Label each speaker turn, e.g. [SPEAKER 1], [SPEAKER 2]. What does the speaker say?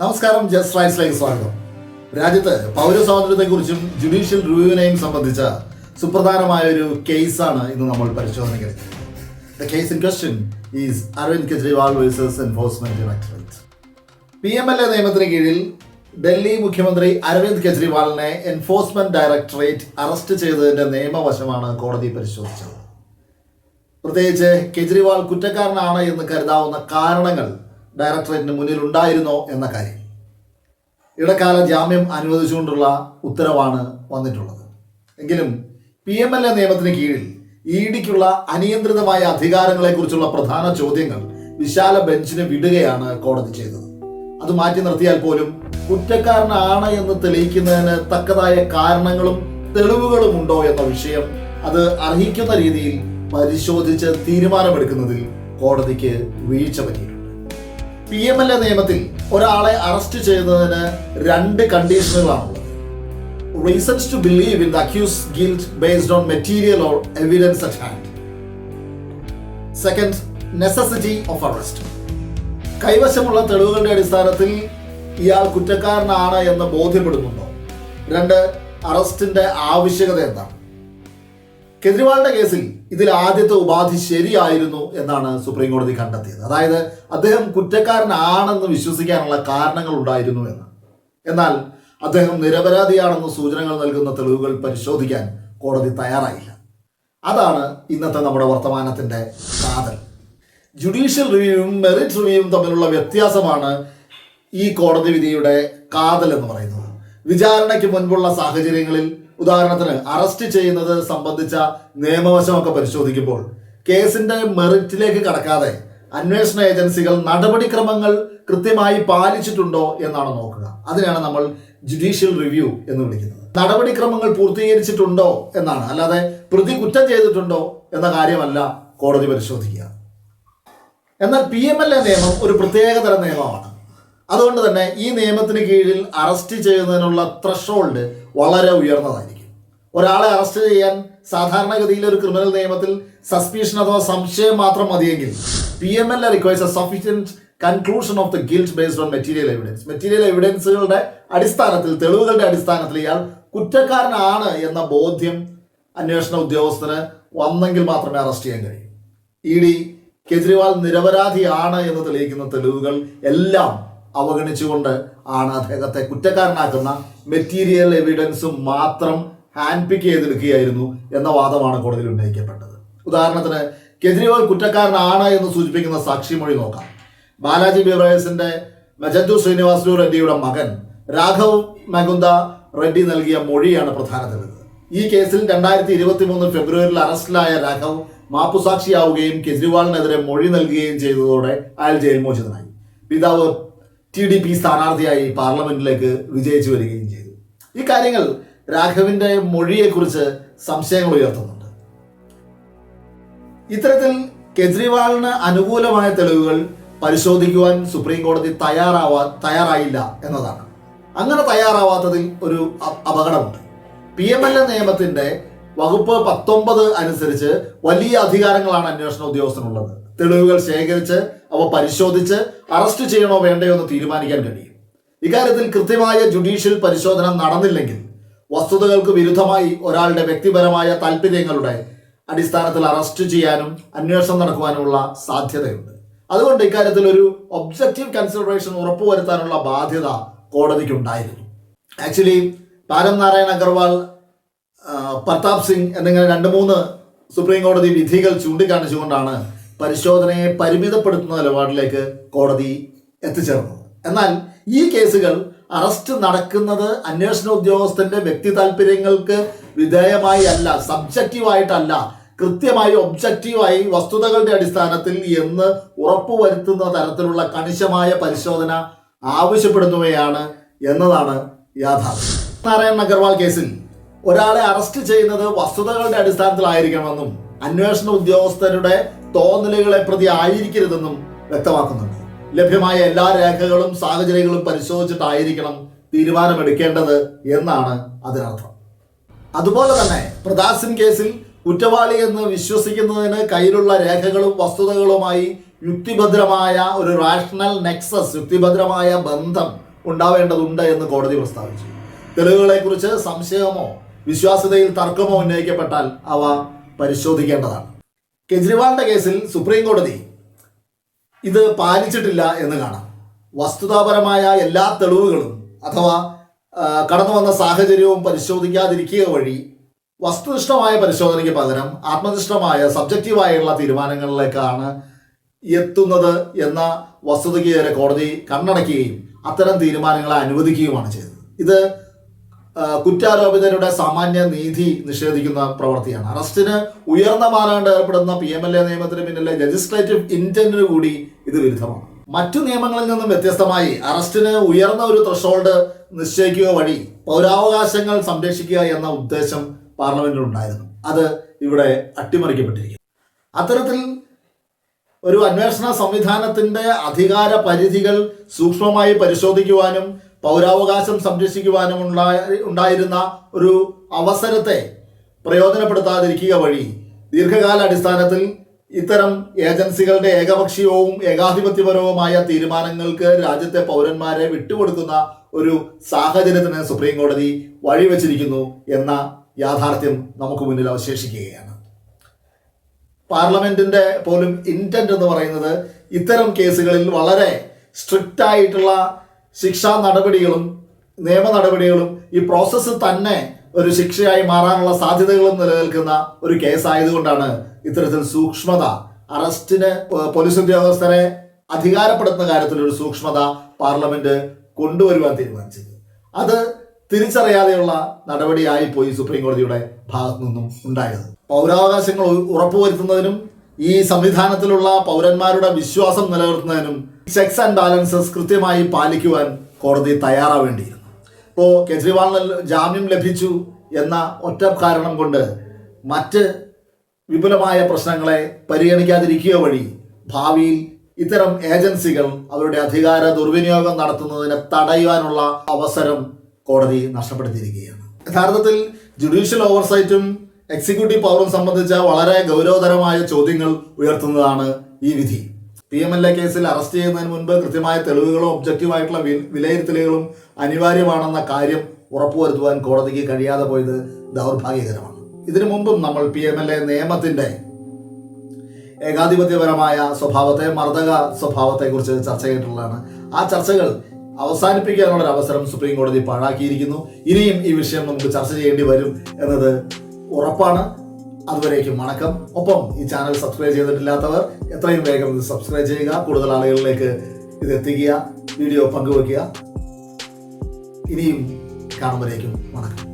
[SPEAKER 1] നമസ്കാരം. ജസ്റ്റ് റൈറ്റ്സിലേക്ക് സ്വാഗതം. രാജ്യത്ത് പൗരസ്വാതന്ത്ര്യത്തെക്കുറിച്ചും ജുഡീഷ്യൽ റിവ്യൂവിനെയും സംബന്ധിച്ച സുപ്രധാനമായ ഒരു കേസാണ് ഇന്ന് നമ്മൾ പരിശോധനയ്ക്ക്. The case in question is Arvind Kejriwal versus Enforcement Directorate. PMLA നിയമത്തിന് കീഴിൽ ഡൽഹി മുഖ്യമന്ത്രി അരവിന്ദ് കെജ്രിവാളിനെ എൻഫോഴ്സ്മെന്റ് ഡയറക്ടറേറ്റ് അറസ്റ്റ് ചെയ്തതിന്റെ നിയമവശമാണ് കോടതി പരിശോധിച്ചത്. പ്രത്യേകിച്ച് കെജ്രിവാൾ കുറ്റക്കാരനാണ് എന്ന് കരുതാവുന്ന കാരണങ്ങൾ ഡയറക്ടറേറ്റിന് മുന്നിൽ ഉണ്ടായിരുന്നോ എന്ന കാര്യം. ഇടക്കാല ജാമ്യം അനുവദിച്ചുകൊണ്ടുള്ള ഉത്തരവാണ് വന്നിട്ടുള്ളത്. എങ്കിലും PMLA നിയമത്തിന് കീഴിൽ ഇഡിക്കുള്ള അനിയന്ത്രിതമായ അധികാരങ്ങളെക്കുറിച്ചുള്ള പ്രധാന ചോദ്യങ്ങൾ വിശാല ബെഞ്ചിന് വിടുകയാണ് കോടതി ചെയ്തത്. അത് മാറ്റി നിർത്തിയാൽ പോലും കുറ്റക്കാരനാണ് എന്ന് തെളിയിക്കുന്നതിന് തക്കതായ കാരണങ്ങളും തെളിവുകളും ഉണ്ടോ എന്ന വിഷയം അത് അർഹിക്കുന്ന രീതിയിൽ പരിശോധിച്ച് തീരുമാനമെടുക്കുന്നതിൽ കോടതിക്ക് വീഴ്ച പറ്റിയിട്ടുണ്ട്. PMLA നിയമത്തിൽ ഒരാളെ അറസ്റ്റ് ചെയ്യുന്നതിന് 2 കണ്ടീഷനുകളാണുള്ളത്. Reasons to believe in the accused's guilt based on material or evidence at hand. Second, necessity of arrest. കൈവശമുള്ള തെളിവുകളുടെ അടിസ്ഥാനത്തിൽ ഇയാൾ കുറ്റക്കാരനാണ് എന്ന് ബോധ്യപ്പെടുന്നുണ്ടോ? 2, അറസ്റ്റിന്റെ ആവശ്യകത എന്താണ്? കെജ്രിവാളിന്റെ കേസിൽ ഇതിൽ ആദ്യത്തെ ഉപാധി ശരിയായിരുന്നു എന്നാണ് സുപ്രീം കോടതി കണ്ടെത്തിയത്. അതായത് അദ്ദേഹം കുറ്റക്കാരനാണെന്ന് വിശ്വസിക്കാനുള്ള കാരണങ്ങൾ ഉണ്ടായിരുന്നു എന്ന്. എന്നാൽ അദ്ദേഹം നിരപരാധിയാണെന്ന് സൂചനകൾ നൽകുന്ന തെളിവുകൾ പരിശോധിക്കാൻ കോടതി തയ്യാറായില്ല. അതാണ് ഇന്നത്തെ നമ്മുടെ വർത്തമാനത്തിന്റെ കാതൽ. ജുഡീഷ്യൽ റിവ്യൂവും മെറിറ്റ് റിവ്യൂവും തമ്മിലുള്ള വ്യത്യാസമാണ് ഈ കോടതി വിധിയുടെ കാതൽ എന്ന് പറയുന്നത്. വിചാരണയ്ക്ക് മുൻപുള്ള സാഹചര്യങ്ങളിൽ, ഉദാഹരണത്തിന് അറസ്റ്റ് ചെയ്യുന്നത് സംബന്ധിച്ച നിയമവശമൊക്കെ പരിശോധിക്കുമ്പോൾ കേസിന്റെ മെറിറ്റിലേക്ക് കടക്കാതെ അന്വേഷണ ഏജൻസികൾ നടപടിക്രമങ്ങൾ കൃത്യമായി പാലിച്ചിട്ടുണ്ടോ എന്നാണ് നോക്കുക. അതിനാണ് നമ്മൾ ജുഡീഷ്യൽ റിവ്യൂ എന്ന് വിളിക്കുന്നത്. നടപടിക്രമങ്ങൾ പൂർത്തീകരിച്ചിട്ടുണ്ടോ എന്നാണ്, അല്ലാതെ പ്രതി കുറ്റം ചെയ്തിട്ടുണ്ടോ എന്ന കാര്യമല്ല കോടതി പരിശോധിക്കുക. എന്നാൽ PMLA നിയമം ഒരു പ്രത്യേകതര നിയമമാണ്. അതുകൊണ്ട് തന്നെ ഈ നിയമത്തിന് കീഴിൽ അറസ്റ്റ് ചെയ്യുന്നതിനുള്ള ത്രഷോൾഡ് വളരെ ഉയർന്നതായിരിക്കും. ഒരാളെ അറസ്റ്റ് ചെയ്യാൻ സാധാരണഗതിയിൽ ഒരു ക്രിമിനൽ നിയമത്തിൽ സസ്പീഷൻ അഥവാ സംശയം മാത്രം മതിയെങ്കിൽ PMLA requires A sufficient conclusion of the guilt based on material evidence. Material എവിഡൻസുകളുടെ അടിസ്ഥാനത്തിൽ, തെളിവുകളുടെ അടിസ്ഥാനത്തിൽ ഇയാൾ കുറ്റക്കാരനാണ് എന്ന ബോധ്യം അന്വേഷണ ഉദ്യോഗസ്ഥന് വന്നെങ്കിൽ മാത്രമേ അറസ്റ്റ് ചെയ്യാൻ കഴിയൂ. ED കെജ്രിവാൾ നിരപരാധിയാണ് എന്ന് തെളിയിക്കുന്ന തെളിവുകൾ എല്ലാം അവഗണിച്ചുകൊണ്ട് ആണ് അദ്ദേഹത്തെ കുറ്റക്കാരനാക്കുന്ന മെറ്റീരിയൽ എവിഡൻസും മാത്രം ഹാൻഡ് പിക്ക് ചെയ്തെടുക്കുകയായിരുന്നു എന്ന വാദമാണ് കോടതിയിൽ ഉന്നയിക്കപ്പെട്ടത്. ഉദാഹരണത്തിന് കെജ്രിവാൾ കുറ്റക്കാരനാണ് എന്ന് സൂചിപ്പിക്കുന്ന സാക്ഷിമൊഴി നോക്കാം. ബാലാജി ബിവറേഴ്സിന്റെ മെജന്തു ശ്രീനിവാസലു റെഡ്ഡിയുടെ മകൻ രാഘവ് മകുന്ദ റെഡ്ഡി നൽകിയ മൊഴിയാണ് പ്രധാന തെളിവ്. ഈ കേസിൽ 2023 ഫെബ്രുവരിയിൽ അറസ്റ്റിലായ രാഘവ് മാപ്പുസാക്ഷിയാവുകയും കെജ്രിവാളിനെതിരെ മൊഴി നൽകുകയും ചെയ്തതോടെ അയാൾ ജയിൽ മോചിതനായി. പിതാവ് TDP സ്ഥാനാർത്ഥിയായി പാർലമെന്റിലേക്ക് വിജയിച്ചു വരികയും ചെയ്തു. ഈ കാര്യങ്ങൾ രാഘവിന്റെ മൊഴിയെക്കുറിച്ച് സംശയങ്ങൾ ഉയർത്തുന്നുണ്ട്. ഇത്തരത്തിൽ കെജ്രിവാളിന് അനുകൂലമായ തെളിവുകൾ പരിശോധിക്കുവാൻ സുപ്രീം കോടതി തയ്യാറായില്ല എന്നതാണ്. അങ്ങനെ തയ്യാറാവാത്തതിൽ ഒരു അപകടമുണ്ട്. PMLA നിയമത്തിന്റെ വകുപ്പ് 19 അനുസരിച്ച് വലിയ അധികാരങ്ങളാണ് അന്വേഷണ ഉദ്യോഗസ്ഥനുള്ളത്. തെളിവുകൾ ശേഖരിച്ച് അവ പരിശോധിച്ച് അറസ്റ്റ് ചെയ്യണോ വേണ്ടയോ എന്ന് തീരുമാനിക്കാൻ കഴിയും. ഇക്കാര്യത്തിൽ കൃത്യമായ ജുഡീഷ്യൽ പരിശോധന നടന്നില്ലെങ്കിൽ വസ്തുതകൾക്ക് വിരുദ്ധമായി ഒരാളുടെ വ്യക്തിപരമായ താല്പര്യങ്ങളുടെ അടിസ്ഥാനത്തിൽ അറസ്റ്റ് ചെയ്യാനും അന്വേഷണം നടക്കുവാനുമുള്ള സാധ്യതയുണ്ട്. അതുകൊണ്ട് ഇക്കാര്യത്തിൽ ഒരു ഒബ്ജക്റ്റീവ് കൺസിഡറേഷൻ ഉറപ്പുവരുത്താനുള്ള ബാധ്യത കോടതിക്കുണ്ടായിരുന്നു. ആക്ച്വലി പാരം നാരായൺ അഗർവാൾ, പ്രതാപ് സിംഗ് എന്നിങ്ങനെ 2-3 സുപ്രീം കോടതി വിധികൾ ചൂണ്ടിക്കാണിച്ചുകൊണ്ടാണ് പരിശോധനയെ പരിമിതപ്പെടുത്തുന്ന നിലപാടിലേക്ക് കോടതി എത്തിച്ചേർന്നത്. എന്നാൽ ഈ കേസുകൾ അറസ്റ്റ് നടക്കുന്നത് അന്വേഷണ ഉദ്യോഗസ്ഥന്റെ വ്യക്തി താല്പര്യങ്ങൾക്ക് വിധേയമായി അല്ല, സബ്ജക്റ്റീവായിട്ടല്ല, കൃത്യമായി ഒബ്ജക്റ്റീവായി വസ്തുതകളുടെ അടിസ്ഥാനത്തിൽ എന്ന് ഉറപ്പുവരുത്തുന്ന തരത്തിലുള്ള കണിശമായ പരിശോധന ആവശ്യപ്പെടുന്നവയാണ് എന്നതാണ് യാഥാർത്ഥ്യം. നാരായൺ അഗർവാൾ കേസിൽ ഒരാളെ അറസ്റ്റ് ചെയ്യുന്നത് വസ്തുതകളുടെ അടിസ്ഥാനത്തിലായിരിക്കണമെന്നും അന്വേഷണ ഉദ്യോഗസ്ഥരുടെ തോന്നലുകളെ പ്രതി ആയിരിക്കരുതെന്നും വ്യക്തമാക്കുന്നുണ്ട്. ലഭ്യമായ എല്ലാ രേഖകളും സാഹചര്യങ്ങളും പരിശോധിച്ചിട്ടായിരിക്കണം തീരുമാനമെടുക്കേണ്ടത് എന്നാണ് അതിനർത്ഥം. അതുപോലെ തന്നെ പ്രതാപ് സിംഗ് കേസിൽ കുറ്റവാളി എന്ന് വിശ്വസിക്കുന്നതിന് കയ്യിലുള്ള രേഖകളും വസ്തുതകളുമായി യുക്തിഭദ്രമായ ഒരു റാഷണൽ നെക്സസ്, യുക്തിഭദ്രമായ ബന്ധം ഉണ്ടാവേണ്ടതുണ്ട് എന്ന് കോടതി പ്രസ്താവിച്ചു. തെളിവുകളെക്കുറിച്ച് സംശയമോ വിശ്വാസ്യതയിൽ തർക്കമോ ഉന്നയിക്കപ്പെട്ടാൽ അവ പരിശോധിക്കേണ്ടതാണ്. കെജ്രിവാളിന്റെ കേസിൽ സുപ്രീം കോടതി ഇത് പാലിച്ചിട്ടില്ല എന്ന് കാണാം. വസ്തുതാപരമായ എല്ലാ തെളിവുകളും അഥവാ കടന്നു വന്ന സാഹചര്യവും പരിശോധിക്കാതിരിക്കുക വഴി വസ്തുനിഷ്ഠമായ പരിശോധനയ്ക്ക് പകരം ആത്മനിഷ്ഠമായ സബ്ജക്റ്റീവായുള്ള തീരുമാനങ്ങളിലേക്കാണ് എത്തുന്നത് എന്ന വസ്തുതയ്ക്ക് വരെ കോടതി കണ്ണടയ്ക്കുകയും അത്തരം തീരുമാനങ്ങളെ അനുവദിക്കുകയുമാണ് ചെയ്തത്. ഇത് കുറ്റാരോപിതരുടെ സാമാന്യ നീതി നിഷേധിക്കുന്ന പ്രവൃത്തിയാണ്. അറസ്റ്റിന് ഉയർന്ന മാനദണ്ഡം ഏർപ്പെടുന്ന PMLA നിയമത്തിന് പിന്നിലെ ലെജിസ്ലേറ്റീവ് ഇന്റന്റിന് കൂടി ഇത് വിരുദ്ധമാണ്. മറ്റു നിയമങ്ങളിൽ നിന്നും വ്യത്യസ്തമായി അറസ്റ്റിന് ഉയർന്ന ഒരു ത്രെഷോൾഡ് നിശ്ചയിക്കുക വഴി പൗരാവകാശങ്ങൾ സംരക്ഷിക്കുക എന്ന ഉദ്ദേശം പാർലമെന്റിനുണ്ടായിരുന്നു. അത് ഇവിടെ അട്ടിമറിക്കപ്പെട്ടിരിക്കുന്നു. അത്തരത്തിൽ ഒരു അന്വേഷണ സംവിധാനത്തിന്റെ അധികാര പരിധികൾ സൂക്ഷ്മമായി പരിശോധിക്കുവാനും പൗരാവകാശം സംരക്ഷിക്കുവാനും ഉണ്ടായിരുന്ന ഒരു അവസരത്തെ പ്രയോജനപ്പെടുത്താതിരിക്കുക വഴി ദീർഘകാല അടിസ്ഥാനത്തിൽ ഇത്തരം ഏജൻസികളുടെ ഏകപക്ഷീയവും ഏകാധിപത്യപരവുമായ തീരുമാനങ്ങൾക്ക് രാജ്യത്തെ പൗരന്മാരെ വിട്ടുകൊടുക്കുന്ന ഒരു സാഹചര്യത്തിന് സുപ്രീം കോടതി വഴിവെച്ചിരിക്കുന്നു എന്ന യാഥാർത്ഥ്യം നമുക്ക് മുന്നിൽ അവശേഷിക്കുകയാണ്. പാർലമെന്റിന്റെ പോലും ഇന്റന്റ് എന്ന് പറയുന്നത് ഇത്തരം കേസുകളിൽ വളരെ സ്ട്രിക്റ്റ് ആയിട്ടുള്ള ശിക്ഷാ നടപടികളും നിയമ നടപടികളും ഈ പ്രോസസ്സ് തന്നെ ഒരു ശിക്ഷയായി മാറാനുള്ള സാധ്യതകളും നിലനിൽക്കുന്ന ഒരു കേസായതുകൊണ്ടാണ് ഇത്തരത്തിൽ സൂക്ഷ്മത, അറസ്റ്റിന് പോലീസ് ഉദ്യോഗസ്ഥരെ അധികാരപ്പെടുത്തുന്ന കാര്യത്തിൽ ഒരു സൂക്ഷ്മത പാർലമെന്റ് കൊണ്ടുവരുവാൻ തീരുമാനിച്ചത്. അത് തിരിച്ചറിയാതെയുള്ള നടപടിയായി പോയി സുപ്രീം കോടതിയുടെ ഭാഗത്തു നിന്നും ഉണ്ടായത്. പൗരാവകാശങ്ങൾ ഉറപ്പുവരുത്തുന്നതിനും ഈ സംവിധാനത്തിലുള്ള പൗരന്മാരുടെ വിശ്വാസം നിലനിർത്തുന്നതിനും ചെക്സ് ആൻഡ് ബാലൻസസ് കൃത്യമായി പാലിക്കുവാൻ കോടതി തയ്യാറാവേണ്ടിയിരുന്നു. ഇപ്പോൾ കെജ്രിവാളിന് ജാമ്യം ലഭിച്ചു എന്ന ഒറ്റ കാരണം കൊണ്ട് മറ്റ് വിപുലമായ പ്രശ്നങ്ങളെ പരിഗണിക്കാതിരിക്കുക വഴി ഭാവിയിൽ ഇത്തരം ഏജൻസികൾ അവരുടെ അധികാര ദുർവിനിയോഗം നടത്തുന്നതിനെ തടയുവാനുള്ള അവസരം കോടതി നഷ്ടപ്പെടുത്തിയിരിക്കുകയാണ്. യഥാർത്ഥത്തിൽ ജുഡീഷ്യൽ ഓവർസൈറ്റും എക്സിക്യൂട്ടീവ് പവറും സംബന്ധിച്ച വളരെ ഗൗരവതരമായ ചോദ്യങ്ങൾ ഉയർത്തുന്നതാണ് ഈ വിധി. PMLA കേസിൽ അറസ്റ്റ് ചെയ്യുന്നതിന് മുൻപ് കൃത്യമായ തെളിവുകളും ഒബ്ജക്റ്റീവായിട്ടുള്ള വിലയിരുത്തലുകളും അനിവാര്യമാണെന്ന കാര്യം ഉറപ്പുവരുത്തുവാൻ കോടതിക്ക് കഴിയാതെ പോയത് ദൗർഭാഗ്യകരമാണ്. ഇതിനു മുമ്പും നമ്മൾ PMLA നിയമത്തിന്റെ ഏകാധിപത്യപരമായ സ്വഭാവത്തെ, മർദ്ദക സ്വഭാവത്തെക്കുറിച്ച് ചർച്ച ചെയ്തിട്ടുള്ളതാണ്. ആ ചർച്ചകൾ അവസാനിപ്പിക്കാനുള്ള ഒരു അവസരം സുപ്രീം കോടതി പാഴാക്കിയിരിക്കുന്നു. ഇനിയും ഈ വിഷയം നമുക്ക് ചർച്ച ചെയ്യേണ്ടി വരും എന്നത് ഉറപ്പാണ്. അതുവരേക്കും വണക്കം. ഒപ്പം ഈ ചാനൽ സബ്സ്ക്രൈബ് ചെയ്തിട്ടില്ലാത്തവർ എത്രയും വേഗം ഇത് സബ്സ്ക്രൈബ് ചെയ്യുക, കൂടുതൽ ആളുകളിലേക്ക് ഇത് എത്തിക്കുക, വീഡിയോ പങ്കുവയ്ക്കുക. ഇനിയും കാണുമ്പോഴേക്കും വണക്കം.